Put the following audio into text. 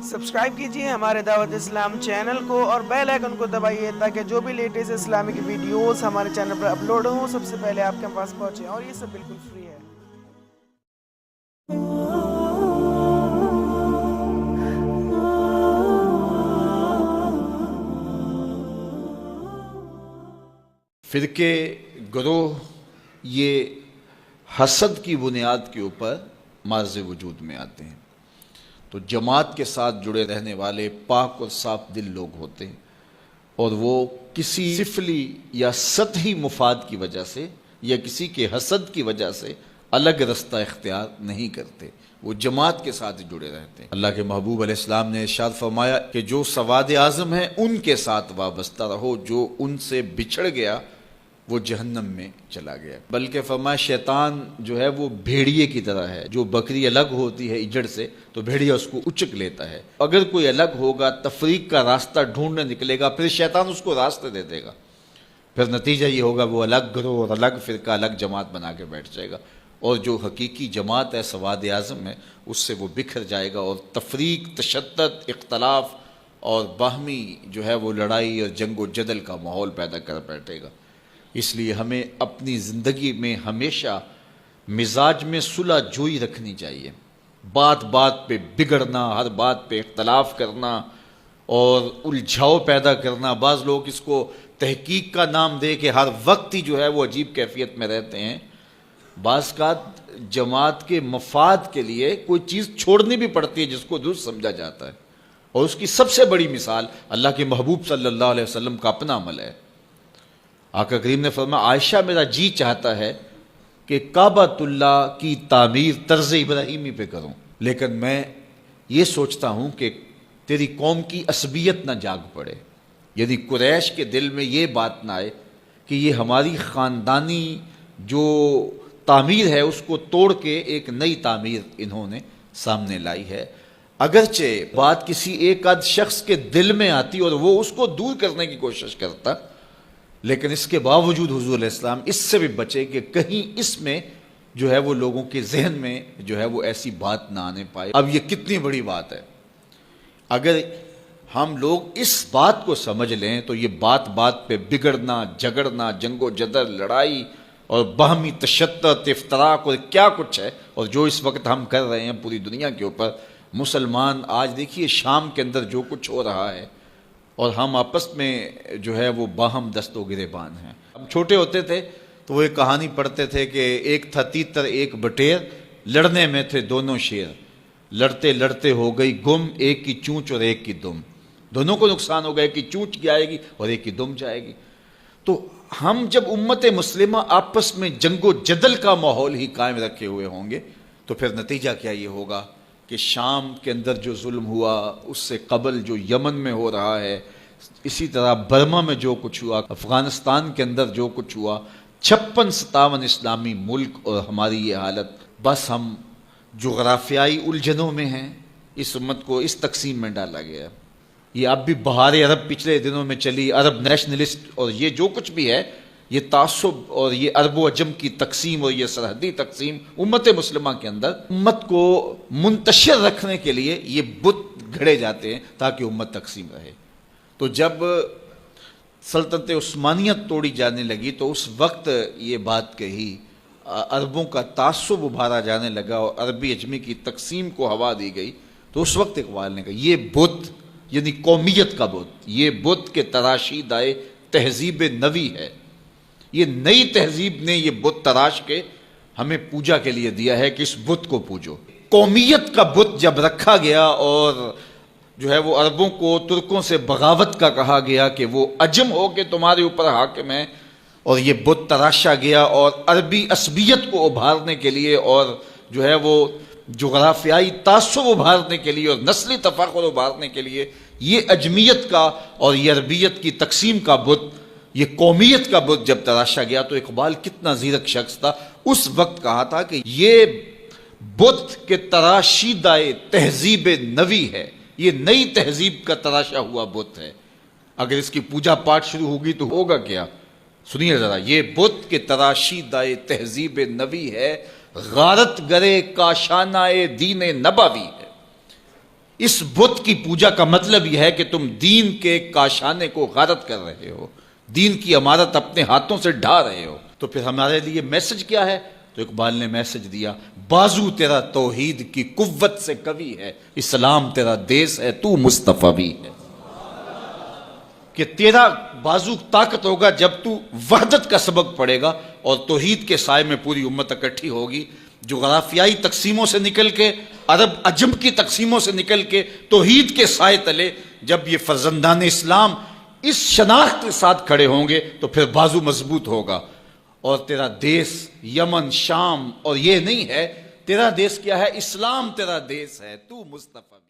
Subscribe کیجئے ہمارے دعوت اسلام چینل کو اور بیل آئیکن کو دبائیے تاکہ جو بھی لیٹسٹ اسلامک ویڈیوز ہمارے چینل پر اپلوڈ ہوں سب سے پہلے آپ کے پاس پہنچیں، اور یہ سب بالکل فری ہے۔ فرقے گروہ یہ حسد کی بنیاد کے اوپر مارز وجود میں آتے ہیں، تو جماعت کے ساتھ جڑے رہنے والے پاک اور صاف دل لوگ ہوتے ہیں، اور وہ کسی سفلی یا سطحی مفاد کی وجہ سے یا کسی کے حسد کی وجہ سے الگ رستہ اختیار نہیں کرتے، وہ جماعت کے ساتھ جڑے رہتے ہیں۔ اللہ کے محبوب علیہ السلام نے ارشاد فرمایا کہ جو سواد اعظم ہیں ان کے ساتھ وابستہ رہو، جو ان سے بچھڑ گیا وہ جہنم میں چلا گیا۔ بلکہ فرمایا شیطان جو ہے وہ بھیڑیے کی طرح ہے، جو بکری الگ ہوتی ہے اجڑ سے تو بھیڑیا اس کو اچک لیتا ہے، اگر کوئی الگ ہوگا تفریق کا راستہ ڈھونڈنے نکلے گا، پھر شیطان اس کو راستے دے دے گا، پھر نتیجہ یہ ہوگا وہ الگ گروہ اور الگ فرقہ الگ جماعت بنا کے بیٹھ جائے گا، اور جو حقیقی جماعت ہے سواد اعظم ہے اس سے وہ بکھر جائے گا، اور تفریق، تشدد، اختلاف اور باہمی جو ہے وہ لڑائی اور جنگ و جدل کا ماحول پیدا کر بیٹھے گا۔ اس لیے ہمیں اپنی زندگی میں ہمیشہ مزاج میں صلح جوئی رکھنی چاہیے، بات بات پہ بگڑنا، ہر بات پہ اختلاف کرنا اور الجھاؤ پیدا کرنا، بعض لوگ اس کو تحقیق کا نام دے کہ ہر وقت ہی جو ہے وہ عجیب کیفیت میں رہتے ہیں۔ بعض کا جماعت کے مفاد کے لیے کوئی چیز چھوڑنی بھی پڑتی ہے جس کو درست سمجھا جاتا ہے، اور اس کی سب سے بڑی مثال اللہ کے محبوب صلی اللہ علیہ وسلم کا اپنا عمل ہے۔ آقا کریم نے فرمایا عائشہ میرا جی چاہتا ہے کہ کعبۃ اللہ کی تعمیر طرز ابراہیمی پہ کروں، لیکن میں یہ سوچتا ہوں کہ تیری قوم کی عصبیت نہ جاگ پڑے، یعنی قریش کے دل میں یہ بات نہ آئے کہ یہ ہماری خاندانی جو تعمیر ہے اس کو توڑ کے ایک نئی تعمیر انہوں نے سامنے لائی ہے۔ اگرچہ بات کسی ایک آدھ شخص کے دل میں آتی اور وہ اس کو دور کرنے کی کوشش کرتا، لیکن اس کے باوجود حضور علیہ السلام اس سے بھی بچے کہ کہیں اس میں جو ہے وہ لوگوں کے ذہن میں جو ہے وہ ایسی بات نہ آنے پائے۔ اب یہ کتنی بڑی بات ہے، اگر ہم لوگ اس بات کو سمجھ لیں تو یہ بات بات پہ بگڑنا، جھگڑنا، جنگ و جدل، لڑائی اور باہمی تشدد، افتراق اور کیا کچھ ہے، اور جو اس وقت ہم کر رہے ہیں پوری دنیا کے اوپر، مسلمان آج دیکھیے شام کے اندر جو کچھ ہو رہا ہے، اور ہم آپس میں جو ہے وہ باہم دست و گریبان ہیں۔ ہم چھوٹے ہوتے تھے تو وہ ایک کہانی پڑھتے تھے کہ ایک تھا تیتر ایک بٹیر، لڑنے میں تھے دونوں شیر، لڑتے لڑتے ہو گئی گم، ایک کی چونچ اور ایک کی دم، دونوں کو نقصان ہو گیا، ایک کی چونچ جائے گی اور ایک کی دم جائے گی۔ تو ہم جب امت مسلمہ آپس میں جنگ و جدل کا ماحول ہی قائم رکھے ہوئے ہوں گے تو پھر نتیجہ کیا یہ ہوگا کہ شام کے اندر جو ظلم ہوا، اس سے قبل جو یمن میں ہو رہا ہے، اسی طرح برما میں جو کچھ ہوا، افغانستان کے اندر جو کچھ ہوا، 56-57 اسلامی ملک، اور ہماری یہ حالت، بس ہم جغرافیائی الجھنوں میں ہیں۔ اس امت کو اس تقسیم میں ڈالا گیا۔ یہ اب بھی بہار عرب پچھلے دنوں میں چلی، عرب نیشنلسٹ اور یہ جو کچھ بھی ہے، یہ تعصب اور یہ عرب و عجم کی تقسیم اور یہ سرحدی تقسیم امت مسلمہ کے اندر امت کو منتشر رکھنے کے لیے یہ بت گھڑے جاتے ہیں تاکہ امت تقسیم رہے۔ تو جب سلطنت عثمانیت توڑی جانے لگی تو اس وقت یہ بات کہی، عربوں کا تعصب ابھارا جانے لگا اور عربی عجمی کی تقسیم کو ہوا دی گئی، تو اس وقت اقبال نے کہا یہ بت یعنی قومیت کا بت، یہ بت کے تراشید آئے تہذیب نوی ہے، یہ نئی تہذیب نے یہ بت تراش کے ہمیں پوجا کے لیے دیا ہے کہ اس بت کو پوجو۔ قومیت کا بت جب رکھا گیا اور جو ہے وہ عربوں کو ترکوں سے بغاوت کا کہا گیا کہ وہ عجم ہو کے تمہارے اوپر حاکم ہیں، اور یہ بت تراشا گیا، اور عربی عصبیت کو ابھارنے کے لیے اور جو ہے وہ جغرافیائی تعصب ابھارنے کے لیے اور نسلی تفاخر ابھارنے کے لیے یہ عجمیت کا اور یہ عربیت کی تقسیم کا بت، یہ قومیت کا بت جب تراشا گیا تو اقبال کتنا زیرک شخص تھا، اس وقت کہا تھا کہ یہ بت کے تراشیدہ تہذیب نوی ہے، یہ نئی تہذیب کا تراشا ہوا بت ہے، اگر اس کی پوجا پاٹ شروع ہوگی تو ہوگا کیا؟ سنیے ذرا، یہ بت کے تراشیدہ تہذیب نوی ہے، غارت گرے کاشانہ دین نبوی ہے۔ اس بت کی پوجا کا مطلب یہ ہے کہ تم دین کے کاشانے کو غارت کر رہے ہو، دین کی عمارت اپنے ہاتھوں سے ڈھا رہے ہو۔ تو پھر ہمارے لیے میسج کیا ہے؟ تو اقبال نے میسج دیا، بازو تیرا توحید کی قوت سے قوی ہے، اسلام تیرا دیس ہے، تو مصطفی بھی ہے۔ کہ تیرا بازو طاقت ہوگا جب تو وحدت کا سبق پڑھے گا اور توحید کے سائے میں پوری امت اکٹھی ہوگی۔ جغرافیائی تقسیموں سے نکل کے، عرب عجم کی تقسیموں سے نکل کے توحید کے سائے تلے جب یہ فرزندان اسلام اس شناخت کے ساتھ کھڑے ہوں گے تو پھر بازو مضبوط ہوگا۔ اور تیرا دیس یمن، شام اور یہ نہیں ہے، تیرا دیس کیا ہے؟ اسلام تیرا دیس ہے، تو مصطفی۔